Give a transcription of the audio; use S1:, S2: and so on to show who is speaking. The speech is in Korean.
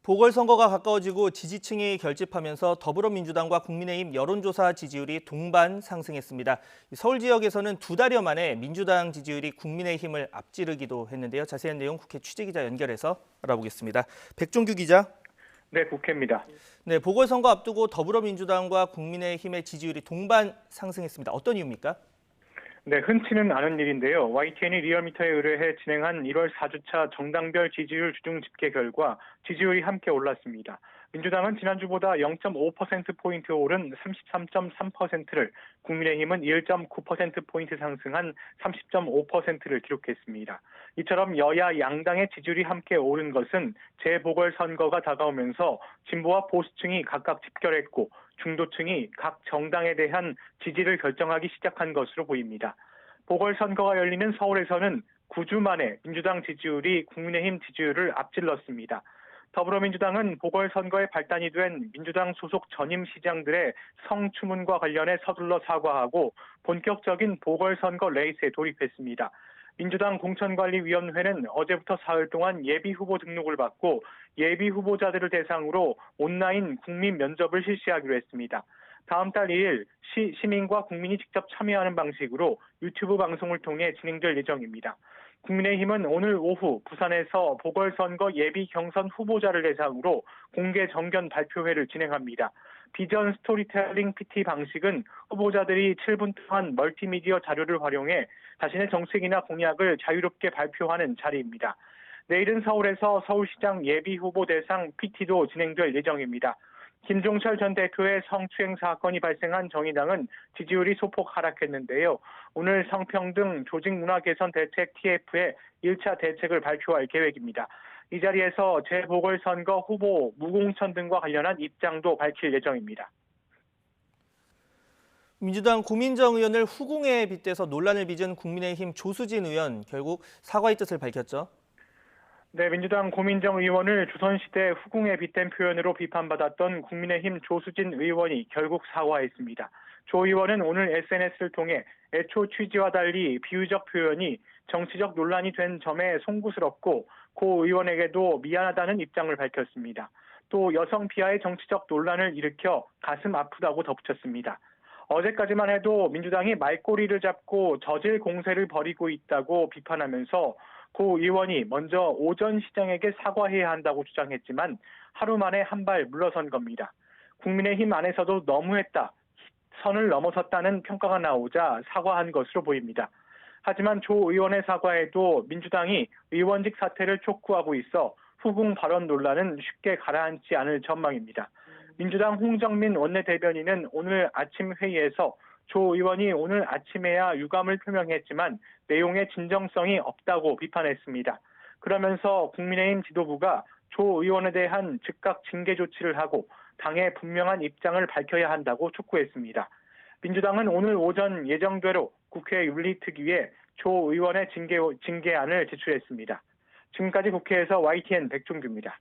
S1: 보궐선거가 가까워지고 지지층이 결집하면서 더불어민주당과 국민의힘 여론조사 지지율이 동반 상승했습니다. 서울 지역에서는 두 달여 만에 민주당 지지율이 국민의힘을 앞지르기도 했는데요. 자세한 내용 국회 취재기자 연결해서 알아보겠습니다. 백종규 기자.
S2: 네, 국회입니다.
S1: 네, 보궐선거 앞두고 더불어민주당과 국민의힘의 지지율이 동반 상승했습니다. 어떤 이유입니까?
S2: 네, 흔치는 않은 일인데요. YTN이 리얼미터에 의뢰해 진행한 1월 4주차 정당별 지지율 주중 집계 결과 지지율이 함께 올랐습니다. 민주당은 지난주보다 0.5%포인트 오른 33.3%를, 국민의힘은 1.9%포인트 상승한 30.5%를 기록했습니다. 이처럼 여야 양당의 지지율이 함께 오른 것은 재보궐선거가 다가오면서 진보와 보수층이 각각 집결했고 중도층이 각 정당에 대한 지지를 결정하기 시작한 것으로 보입니다. 보궐선거가 열리는 서울에서는 9주 만에 민주당 지지율이 국민의힘 지지율을 앞질렀습니다. 더불어민주당은 보궐선거에 발단이 된 민주당 소속 전임 시장들의 성추문과 관련해 서둘러 사과하고 본격적인 보궐선거 레이스에 돌입했습니다. 민주당 공천관리위원회는 어제부터 사흘 동안 예비후보 등록을 받고 예비후보자들을 대상으로 온라인 국민 면접을 실시하기로 했습니다. 다음 달 2일 시민과 국민이 직접 참여하는 방식으로 유튜브 방송을 통해 진행될 예정입니다. 국민의힘은 오늘 오후 부산에서 보궐선거 예비 경선 후보자를 대상으로 공개 정견 발표회를 진행합니다. 비전 스토리텔링 PT 방식은 후보자들이 7분 동안 멀티미디어 자료를 활용해 자신의 정책이나 공약을 자유롭게 발표하는 자리입니다. 내일은 서울에서 서울시장 예비후보 대상 PT도 진행될 예정입니다. 김종철 전 대표의 성추행 사건이 발생한 정의당은 지지율이 소폭 하락했는데요. 오늘 성평등 조직문화개선대책 TF의 1차 대책을 발표할 계획입니다. 이 자리에서 재보궐선거 후보 무공천 등과 관련한 입장도 밝힐 예정입니다.
S1: 민주당 고민정 의원을 후궁에 빗대서 논란을 빚은 국민의힘 조수진 의원, 결국 사과의 뜻을 밝혔죠.
S2: 네, 민주당 고민정 의원을 조선시대 후궁에 빗댄 표현으로 비판받았던 국민의힘 조수진 의원이 결국 사과했습니다. 조 의원은 오늘 SNS를 통해 애초 취지와 달리 비유적 표현이 정치적 논란이 된 점에 송구스럽고 고 의원에게도 미안하다는 입장을 밝혔습니다. 또 여성 비하의 정치적 논란을 일으켜 가슴 아프다고 덧붙였습니다. 어제까지만 해도 민주당이 말꼬리를 잡고 저질 공세를 벌이고 있다고 비판하면서 고 의원이 먼저 오 전 시장에게 사과해야 한다고 주장했지만 하루 만에 한 발 물러선 겁니다. 국민의힘 안에서도 너무했다, 선을 넘어섰다는 평가가 나오자 사과한 것으로 보입니다. 하지만 조 의원의 사과에도 민주당이 의원직 사퇴를 촉구하고 있어 후궁 발언 논란은 쉽게 가라앉지 않을 전망입니다. 민주당 홍정민 원내대변인은 오늘 아침 회의에서 조 의원이 오늘 아침에야 유감을 표명했지만 내용에 진정성이 없다고 비판했습니다. 그러면서 국민의힘 지도부가 조 의원에 대한 즉각 징계 조치를 하고 당의 분명한 입장을 밝혀야 한다고 촉구했습니다. 민주당은 오늘 오전 예정대로 국회 윤리특위에 조 의원의 징계안을 제출했습니다. 지금까지 국회에서 YTN 백종규입니다.